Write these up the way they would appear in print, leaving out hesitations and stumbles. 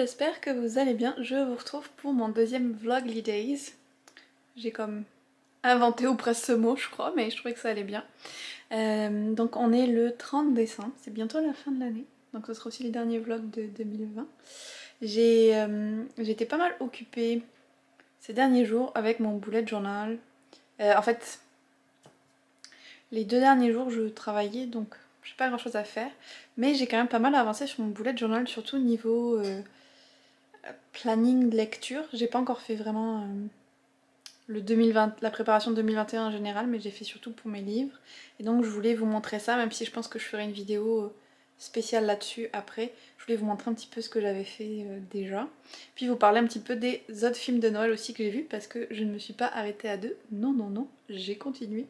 j'espère que vous allez bien. Je vous retrouve pour mon deuxième Vlogly Days. J'ai comme inventé ou presque ce mot je crois, mais je trouvais que ça allait bien. Donc on est le 30 décembre, c'est bientôt la fin de l'année. Donc ce sera aussi les derniers vlogs de 2020. J'étais pas mal occupée ces derniers jours avec mon bullet journal. En fait, les 2 derniers jours je travaillais donc j'ai pas grand chose à faire. Mais j'ai quand même pas mal avancé sur mon bullet journal, surtout niveau planning de lecture. J'ai pas encore fait vraiment la préparation 2021 en général, mais j'ai fait surtout pour mes livres. Et donc je voulais vous montrer ça, même si je pense que je ferai une vidéo spéciale là-dessus après. Je voulais vous montrer un petit peu ce que j'avais fait déjà. Puis vous parler un petit peu des autres films de Noël aussi que j'ai vus, parce que je ne me suis pas arrêtée à 2. Non, non, non, j'ai continué.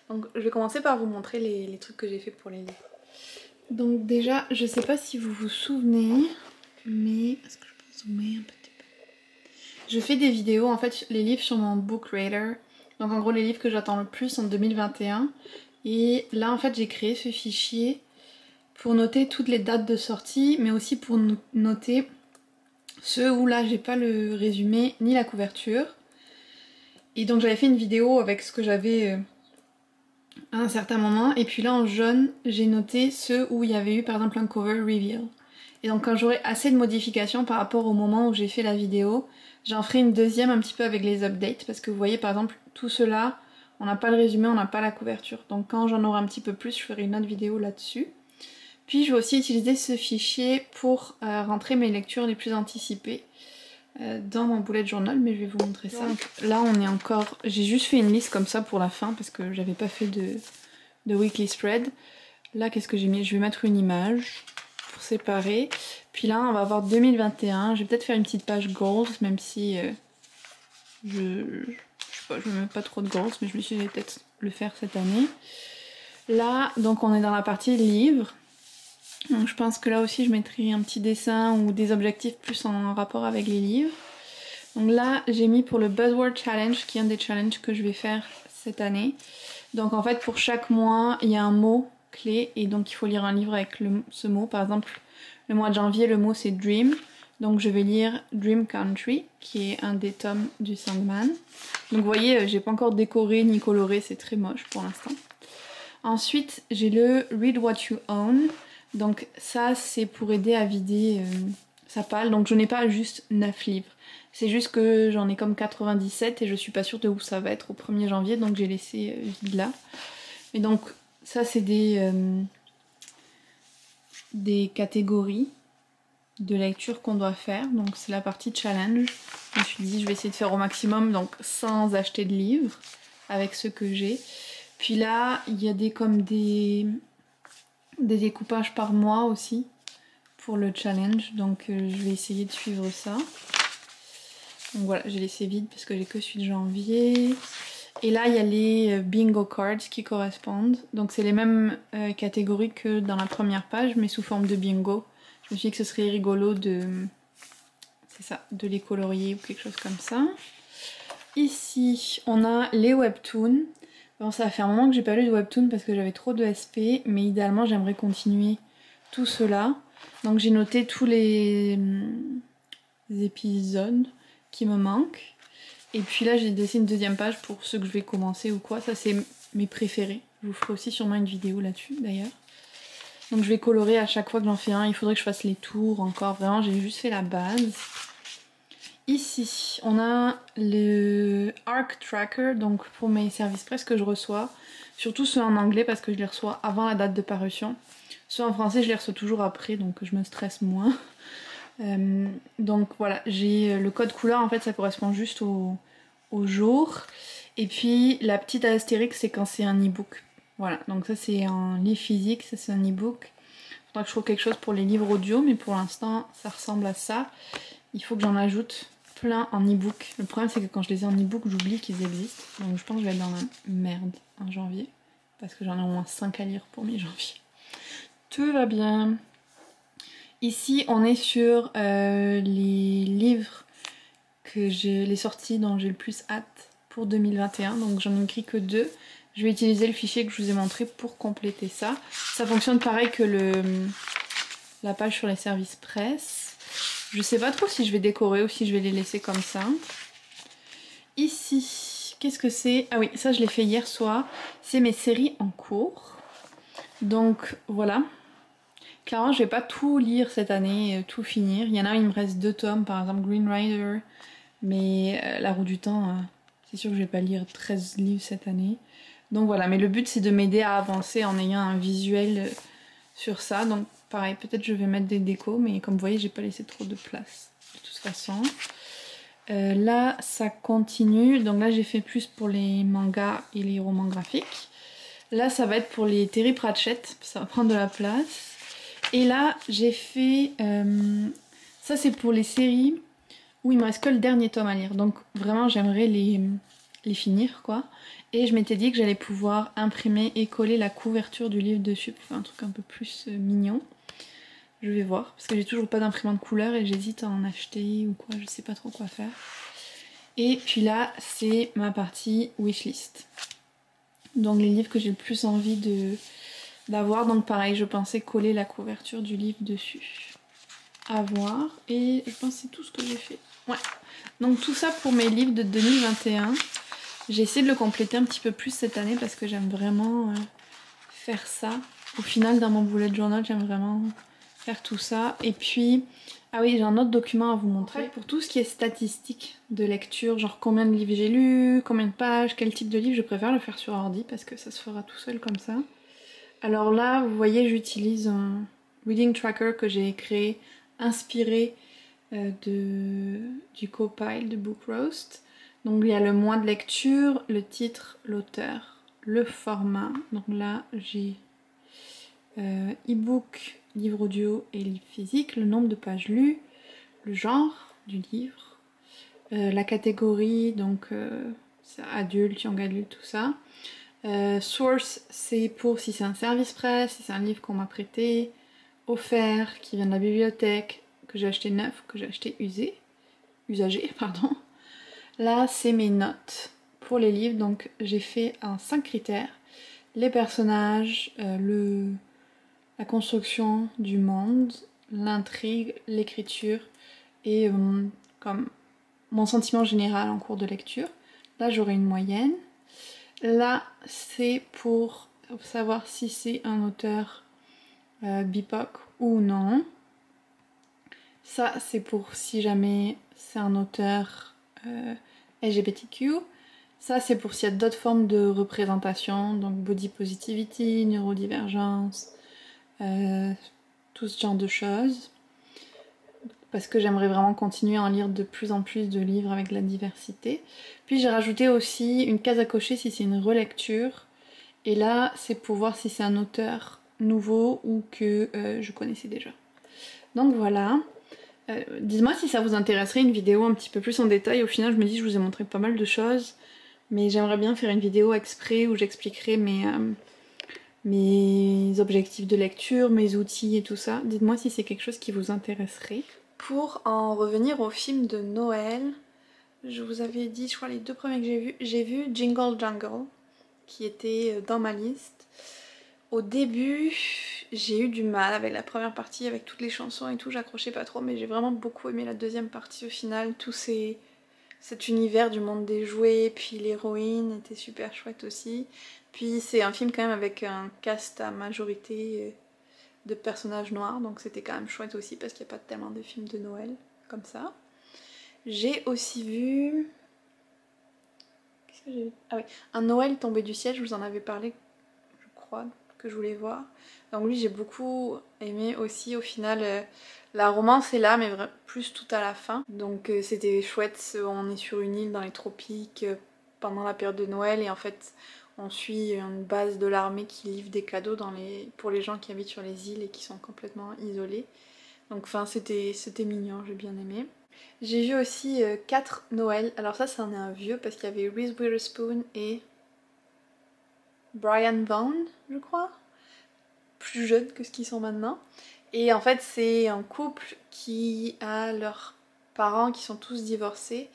Donc je vais commencer par vous montrer les trucs que j'ai fait pour les livres. Donc déjà, je sais pas si vous vous souvenez, mais est-ce que je peux zoomer un petit peu? Je fais des vidéos, en fait, les livres sur mon BookRater. Donc en gros, les livres que j'attends le plus en 2021. Et là, en fait, j'ai créé ce fichier pour noter toutes les dates de sortie, mais aussi pour noter ceux où là, j'ai pas le résumé ni la couverture. Et donc j'avais fait une vidéo avec ce que j'avais à un certain moment, et puis là en jaune j'ai noté ceux où il y avait eu par exemple un cover reveal. Et donc quand j'aurai assez de modifications par rapport au moment où j'ai fait la vidéo, j'en ferai une deuxième un petit peu avec les updates, parce que vous voyez par exemple tout cela, on n'a pas le résumé, on n'a pas la couverture. Donc quand j'en aurai un petit peu plus, je ferai une autre vidéo là-dessus. Puis je vais aussi utiliser ce fichier pour rentrer mes lectures les plus anticipées dans mon bullet journal, mais je vais vous montrer ça. Donc, là on est encore, j'ai juste fait une liste comme ça pour la fin parce que j'avais pas fait de weekly spread. Là qu'est-ce que j'ai mis? Je vais mettre une image pour séparer. Puis là on va avoir 2021, je vais peut-être faire une petite page goals, même si je sais pas, je me mets pas trop de goals, mais je me suis dit peut-être le faire cette année. Là donc on est dans la partie livres. Donc je pense que là aussi je mettrai un petit dessin ou des objectifs plus en rapport avec les livres. Donc là j'ai mis pour le Buzzword Challenge, qui est un des challenges que je vais faire cette année. Donc en fait pour chaque mois il y a un mot clé et donc il faut lire un livre avec ce mot. Par exemple le mois de janvier le mot c'est Dream. Donc je vais lire Dream Country qui est un des tomes du Sandman. Donc vous voyez j'ai pas encore décoré ni coloré, c'est très moche pour l'instant. Ensuite j'ai le Read What You Own. Donc ça c'est pour aider à vider sa palle, donc je n'ai pas juste 9 livres. C'est juste que j'en ai comme 97 et je suis pas sûre de où ça va être au 1er janvier, donc j'ai laissé vide là. Et donc ça c'est des catégories de lecture qu'on doit faire, donc c'est la partie challenge. Je me suis dit je vais essayer de faire au maximum, donc sans acheter de livres, avec ceux que j'ai. Puis là il y a des découpages par mois aussi pour le challenge, donc je vais essayer de suivre ça. Donc voilà, j'ai laissé vide parce que j'ai que celui de janvier. Et là il y a les bingo cards qui correspondent, donc c'est les mêmes catégories que dans la première page mais sous forme de bingo. Je me suis dit que ce serait rigolo de les colorier ou quelque chose comme ça. Ici on a les webtoons. Bon, ça fait un moment que j'ai pas lu de webtoon parce que j'avais trop de SP, mais idéalement j'aimerais continuer tout cela. Donc j'ai noté tous les épisodes qui me manquent. Et puis là j'ai laissé une deuxième page pour ceux que je vais commencer ou quoi. Ça c'est mes préférés. Je vous ferai aussi sûrement une vidéo là-dessus d'ailleurs. Donc je vais colorer à chaque fois que j'en fais un. Il faudrait que je fasse les tours encore. Vraiment j'ai juste fait la base. Ici, on a le Arc Tracker, donc pour mes services presse que je reçois, surtout ceux en anglais parce que je les reçois avant la date de parution. Ceux en français, je les reçois toujours après, donc je me stresse moins. Donc voilà, j'ai le code couleur, en fait, ça correspond juste au jour. Et puis la petite astérix, c'est quand c'est un e-book. Voilà, donc ça c'est un livre physique, ça c'est un e-book. Faudra que je trouve quelque chose pour les livres audio, mais pour l'instant, ça ressemble à ça. Il faut que j'en ajoute plein en e-book. Le problème c'est que quand je les ai en e-book, j'oublie qu'ils existent. Donc je pense que je vais être dans la merde en janvier. Parce que j'en ai au moins 5 à lire pour mi-janvier. Tout va bien. Ici on est sur les livres les sorties dont j'ai le plus hâte pour 2021. Donc j'en ai écrit que 2. Je vais utiliser le fichier que je vous ai montré pour compléter ça. Ça fonctionne pareil que la page sur les services presse. Je sais pas trop si je vais décorer ou si je vais les laisser comme ça. Ici, qu'est-ce que c'est? Ah oui, ça je l'ai fait hier soir. C'est mes séries en cours. Donc voilà. Clairement, je vais pas tout lire cette année, tout finir. Il y en a, il me reste 2 tomes, par exemple Green Rider. Mais La Roue du Temps, c'est sûr que je vais pas lire 13 livres cette année. Donc voilà, mais le but c'est de m'aider à avancer en ayant un visuel sur ça. Donc pareil, peut-être je vais mettre des décos, mais comme vous voyez, j'ai pas laissé trop de place de toute façon. Là, ça continue. Donc là, j'ai fait plus pour les mangas et les romans graphiques. Là, ça va être pour les Terry Pratchett. Ça va prendre de la place. Et là, j'ai fait... ça, c'est pour les séries où il me reste que le dernier tome à lire. Donc vraiment, j'aimerais les finir, quoi. Et je m'étais dit que j'allais pouvoir imprimer et coller la couverture du livre dessus pour faire un truc un peu plus mignon. Je vais voir, parce que j'ai toujours pas d'imprimante couleur et j'hésite à en acheter ou quoi, je sais pas trop quoi faire. Et puis là, c'est ma partie wishlist. Donc les livres que j'ai le plus envie d'avoir. Donc pareil, je pensais coller la couverture du livre dessus. À voir. Et je pense que c'est tout ce que j'ai fait. Ouais. Donc tout ça pour mes livres de 2021. J'ai essayé de le compléter un petit peu plus cette année parce que j'aime vraiment faire ça. Au final, dans mon bullet journal, j'aime vraiment faire tout ça. Et puis, ah oui, j'ai un autre document à vous montrer. Pour tout ce qui est statistique de lecture, genre combien de livres j'ai lu, combien de pages, quel type de livre, je préfère le faire sur ordi parce que ça se fera tout seul comme ça. Alors là, vous voyez, j'utilise un reading tracker que j'ai créé, inspiré du Copile de Book Roast. Donc il y a le mois de lecture, le titre, l'auteur, le format. Donc là, j'ai e-book, livre audio et livre physique, le nombre de pages lues, le genre du livre, la catégorie, donc c'est adulte, young adulte, tout ça. Source, c'est pour si c'est un service presse, si c'est un livre qu'on m'a prêté, offert, qui vient de la bibliothèque, que j'ai acheté neuf, que j'ai acheté usagé, pardon. Là, c'est mes notes pour les livres, donc j'ai fait un 5 critères. Les personnages, la construction du monde, l'intrigue, l'écriture et comme mon sentiment général en cours de lecture. Là, j'aurai une moyenne. Là, c'est pour savoir si c'est un auteur BIPOC ou non. Ça, c'est pour si jamais c'est un auteur LGBTQ. Ça, c'est pour s'il y a d'autres formes de représentation, donc body positivity, neurodivergence, tout ce genre de choses. Parce que j'aimerais vraiment continuer à en lire de plus en plus de livres avec de la diversité. Puis j'ai rajouté aussi une case à cocher si c'est une relecture. Et là, c'est pour voir si c'est un auteur nouveau ou que je connaissais déjà. Donc voilà. Dites-moi si ça vous intéresserait une vidéo un petit peu plus en détail. Au final, je me dis que je vous ai montré pas mal de choses. Mais j'aimerais bien faire une vidéo exprès où j'expliquerai mes objectifs de lecture, mes outils et tout ça. Dites-moi si c'est quelque chose qui vous intéresserait. Pour en revenir au film de Noël, je vous avais dit, je crois les 2 premiers que j'ai vu Jingle Jangle, qui était dans ma liste. Au début, j'ai eu du mal avec la première partie, avec toutes les chansons et tout, j'accrochais pas trop, mais j'ai vraiment beaucoup aimé la deuxième partie au final, cet univers du monde des jouets, puis l'héroïne était super chouette aussi. Puis c'est un film quand même avec un cast à majorité de personnages noirs, donc c'était quand même chouette aussi parce qu'il n'y a pas tellement de films de Noël comme ça. J'ai aussi vu... Qu'est-ce que j'ai vu? Ah oui, Un Noël tombé du ciel, je vous en avais parlé, je crois, que je voulais voir. Donc lui j'ai beaucoup aimé aussi, au final la romance est là mais plus tout à la fin. Donc c'était chouette, on est sur une île dans les tropiques pendant la période de Noël et en fait on suit une base de l'armée qui livre des cadeaux pour les gens qui habitent sur les îles et qui sont complètement isolés. Donc enfin c'était mignon, j'ai bien aimé. J'ai vu aussi 4 Noël, alors ça c'en est un vieux parce qu'il y avait Reese Witherspoon et Brian Vaughn je crois, plus jeunes que ce qu'ils sont maintenant. Et en fait c'est un couple qui a leurs parents qui sont tous divorcés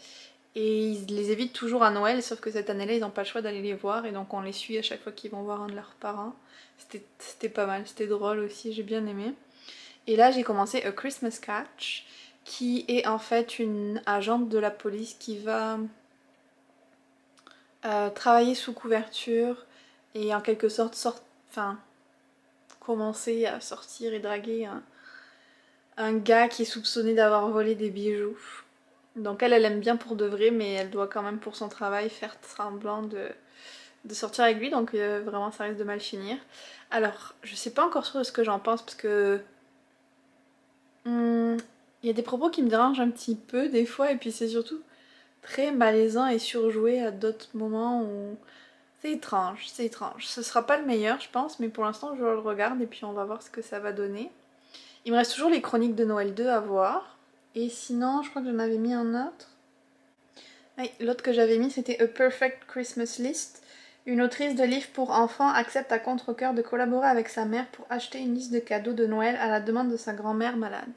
et ils les évitent toujours à Noël, sauf que cette année-là ils n'ont pas le choix d'aller les voir et donc on les suit à chaque fois qu'ils vont voir un de leurs parents. C'était pas mal, c'était drôle aussi, j'ai bien aimé. Et là j'ai commencé A Christmas Catch qui est en fait une agente de la police qui va travailler sous couverture et en quelque sorte commencer à sortir et draguer un gars qui est soupçonné d'avoir volé des bijoux. Donc elle aime bien pour de vrai, mais elle doit quand même pour son travail faire semblant de sortir avec lui, donc vraiment ça risque de mal finir. Alors je sais pas encore sûre de ce que j'en pense parce que il y a des propos qui me dérangent un petit peu des fois, et puis c'est surtout très malaisant et surjoué à d'autres moments où c'est étrange, c'est étrange. Ce sera pas le meilleur je pense, mais pour l'instant je le regarde et puis on va voir ce que ça va donner. Il me reste toujours les chroniques de Noël 2 à voir. Et sinon, je crois que j'en avais mis un autre. Oui, l'autre que j'avais mis, c'était A Perfect Christmas List. Une autrice de livres pour enfants accepte à contre-cœur de collaborer avec sa mère pour acheter une liste de cadeaux de Noël à la demande de sa grand-mère malade.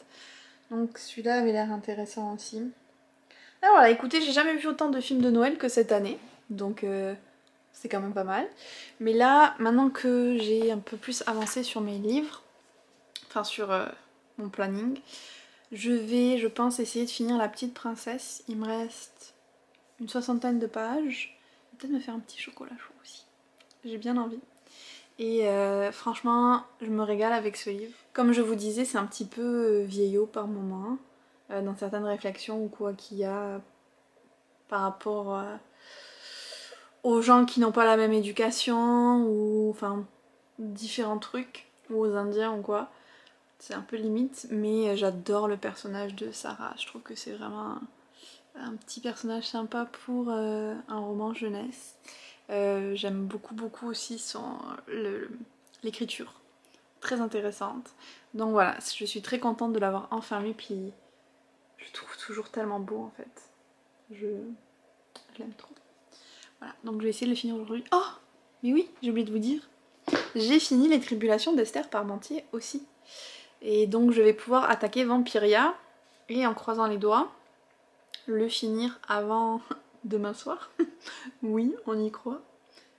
Donc celui-là avait l'air intéressant aussi. Ah voilà, écoutez, j'ai jamais vu autant de films de Noël que cette année. Donc c'est quand même pas mal. Mais là, maintenant que j'ai un peu plus avancé sur mes livres, enfin sur mon planning, je vais, je pense, essayer de finir La Petite Princesse. Il me reste une 60aine de pages. Je vais peut-être me faire un petit chocolat chaud aussi. J'ai bien envie. Et franchement, je me régale avec ce livre. Comme je vous disais, c'est un petit peu vieillot par moment, dans certaines réflexions ou quoi qu'il y a par rapport aux gens qui n'ont pas la même éducation, ou enfin différents trucs, ou aux Indiens ou quoi. C'est un peu limite, mais j'adore le personnage de Sarah. Je trouve que c'est vraiment un petit personnage sympa pour un roman jeunesse. J'aime beaucoup aussi l'écriture, très intéressante. Donc voilà, je suis très contente de l'avoir enfin lu, puis je le trouve toujours tellement beau en fait. Je l'aime trop. Voilà, donc je vais essayer de le finir aujourd'hui. Oh, mais oui, j'ai oublié de vous dire, j'ai fini Les Tribulations d'Esther Parmentier aussi. Et donc je vais pouvoir attaquer Vampiria et en croisant les doigts, le finir avant demain soir. Oui, on y croit.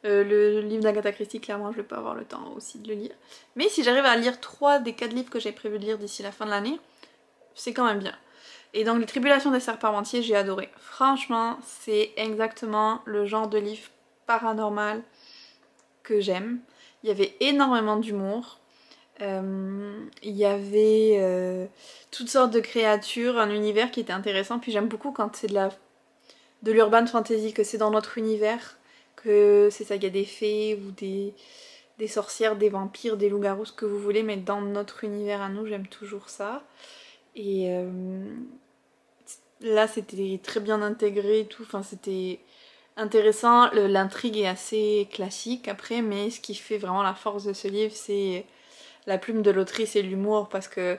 Le livre d'Agatha Christie, clairement, je vais pas avoir le temps aussi de le lire. Mais si j'arrive à lire 3 des 4 livres que j'ai prévu de lire d'ici la fin de l'année, c'est quand même bien. Et donc Les Tribulations d'Esther Parmentier, j'ai adoré. Franchement, c'est exactement le genre de livre paranormal que j'aime. Il y avait énormément d'humour. Il y avait toutes sortes de créatures, un univers qui était intéressant. Puis j'aime beaucoup quand c'est de l'urban fantasy, que c'est dans notre univers, que c'est ça, il y a des fées ou des sorcières, des vampires, des loups-garous, ce que vous voulez, mais dans notre univers à nous, j'aime toujours ça. Et là, c'était très bien intégré et tout, enfin c'était intéressant. L'intrigue est assez classique après, mais ce qui fait vraiment la force de ce livre, c'est la plume de l'autrice et l'humour, parce que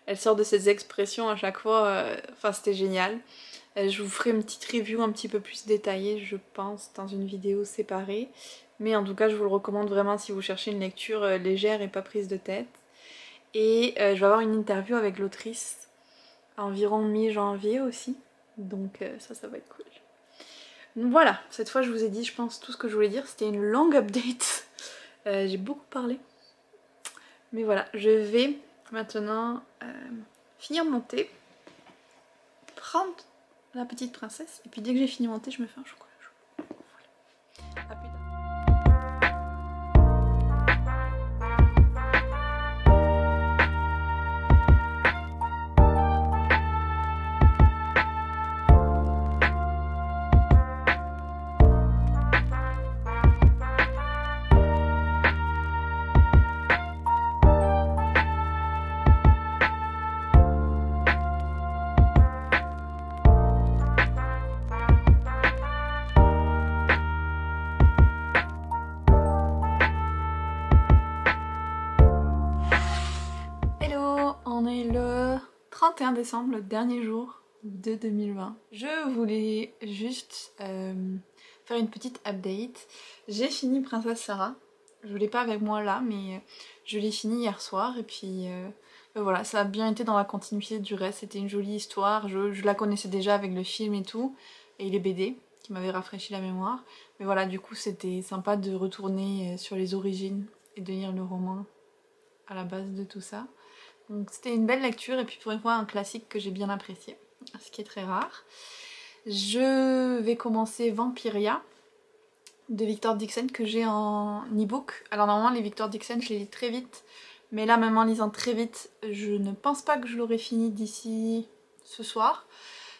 elle sort de ces expressions à chaque fois, enfin c'était génial. Je vous ferai une petite review un petit peu plus détaillée, je pense, dans une vidéo séparée. Mais en tout cas, je vous le recommande vraiment si vous cherchez une lecture légère et pas prise de tête. Et je vais avoir une interview avec l'autrice à environ mi-janvier aussi. Donc ça va être cool. Donc voilà, cette fois je vous ai dit, je pense, tout ce que je voulais dire. C'était une longue update. J'ai beaucoup parlé. Mais voilà, je vais maintenant finir mon thé, prendre La Petite Princesse, et puis dès que j'ai fini mon thé, je me fais un chocolat chaud. Voilà. À plus tard. On est le 31 décembre, le dernier jour de 2020. Je voulais juste faire une petite update. J'ai fini Princesse Sarah. Je l'ai pas avec moi là, mais je l'ai fini hier soir. Et puis voilà, ça a bien été dans la continuité du reste. C'était une jolie histoire. Je la connaissais déjà avec le film et tout. Et les BD qui m'avaient rafraîchi la mémoire. Mais voilà, du coup c'était sympa de retourner sur les origines et de lire le roman à la base de tout ça. Donc c'était une belle lecture et puis pour une fois un classique que j'ai bien apprécié, ce qui est très rare. Je vais commencer Vampiria de Victor Dixon que j'ai en e-book. Alors normalement les Victor Dixon je les lis très vite, mais là même en lisant très vite je ne pense pas que je l'aurai fini d'ici ce soir,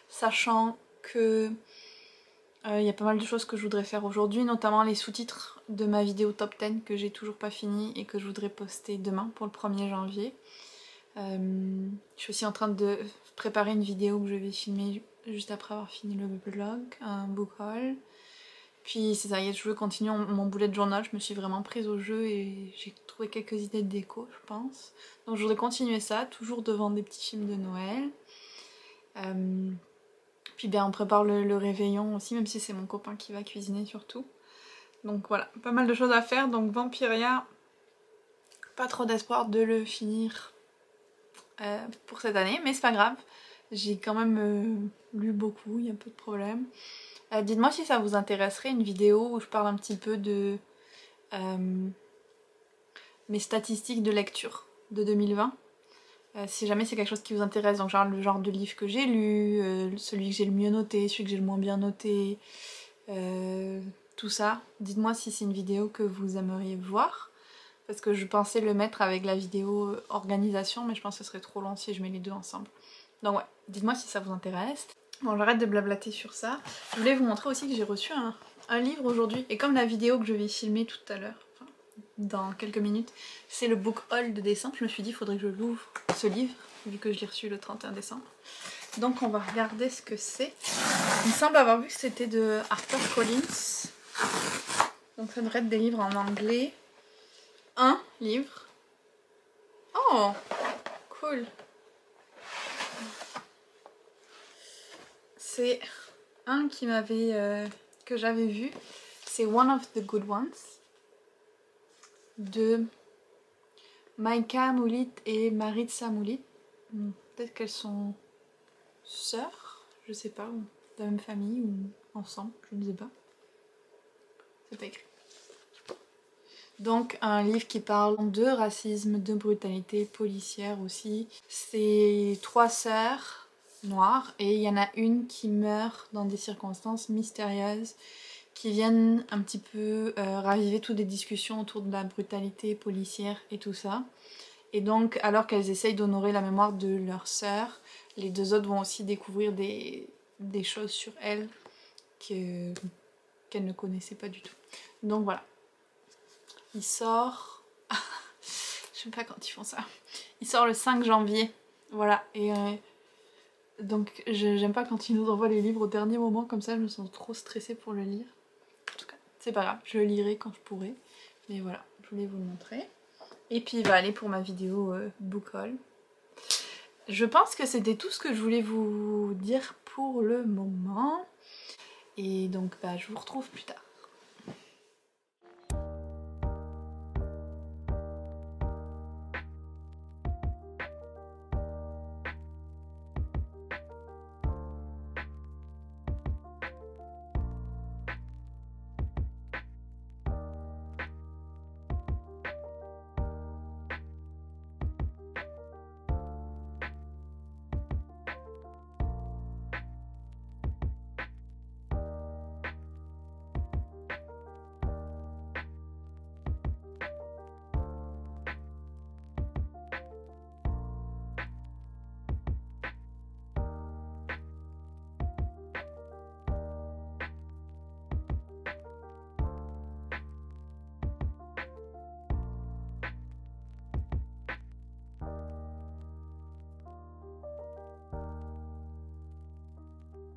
sachant que y a pas mal de choses que je voudrais faire aujourd'hui, notamment les sous-titres de ma vidéo top 10 que j'ai toujours pas fini et que je voudrais poster demain pour le 1er janvier. Je suis aussi en train de préparer une vidéo que je vais filmer juste après avoir fini le vlog, un book haul. Puis c'est ça, je veux continuer mon bullet journal, je me suis vraiment prise au jeu et j'ai trouvé quelques idées de déco je pense. Donc je voudrais continuer ça, toujours devant des petits films de Noël. Puis bien on prépare le réveillon aussi, même si c'est mon copain qui va cuisiner surtout. Donc voilà, pas mal de choses à faire, donc Vampiria, pas trop d'espoir de le finir pour cette année, mais c'est pas grave. J'ai quand même lu beaucoup, il y a peu de problèmes. Dites-moi si ça vous intéresserait une vidéo où je parle un petit peu de mes statistiques de lecture de 2020. Si jamais c'est quelque chose qui vous intéresse, donc genre le genre de livre que j'ai lu, celui que j'ai le mieux noté, celui que j'ai le moins bien noté, tout ça. Dites-moi si c'est une vidéo que vous aimeriez voir. Parce que je pensais le mettre avec la vidéo organisation, mais je pense que ce serait trop long si je mets les deux ensemble. Donc ouais, dites-moi si ça vous intéresse. Bon, j'arrête de blablater sur ça. Je voulais vous montrer aussi que j'ai reçu un livre aujourd'hui. Et comme la vidéo que je vais filmer tout à l'heure, enfin, dans quelques minutes, c'est le book haul de décembre, je me suis dit qu'il faudrait que je l'ouvre, ce livre, vu que je l'ai reçu le 31 décembre. Donc on va regarder ce que c'est. Il me semble avoir vu que c'était de HarperCollins. Donc ça devrait être des livres en anglais. Un livre. Oh, cool. C'est un qui m'avait que j'avais vu. C'est One of the Good Ones de Maïka Moulit et Maritza Moulit. Peut-être qu'elles sont sœurs, je sais pas, ou de la même famille ou ensemble, je ne sais pas. C'est pas écrit. Donc un livre qui parle de racisme, de brutalité policière aussi. C'est 3 sœurs noires et il y en a une qui meurt dans des circonstances mystérieuses qui viennent un petit peu raviver toutes des discussions autour de la brutalité policière et tout ça. Et donc alors qu'elles essayent d'honorer la mémoire de leur sœur, les 2 autres vont aussi découvrir des choses sur elles qu'elles ne connaissaient pas du tout. Donc voilà. Il sort... je sais pas quand ils font ça. Il sort le 5 janvier. Voilà. Et donc j'aime pas quand ils nous envoient les livres au dernier moment comme ça. Je me sens trop stressée pour le lire. En tout cas, c'est pas grave. Je le lirai quand je pourrai. Mais voilà, je voulais vous le montrer. Et puis il va aller pour ma vidéo book haul. Je pense que c'était tout ce que je voulais vous dire pour le moment. Et donc bah, je vous retrouve plus tard.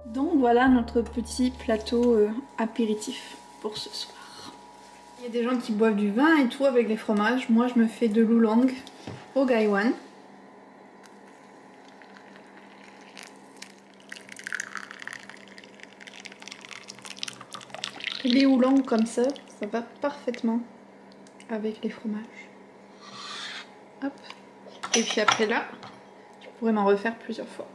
Donc voilà notre petit plateau apéritif pour ce soir. Il y a des gens qui boivent du vin et tout avec les fromages. Moi je me fais de l'oolong au Gaiwan. Les oolongs comme ça va parfaitement avec les fromages. Hop. Et puis après là, je pourrais m'en refaire plusieurs fois.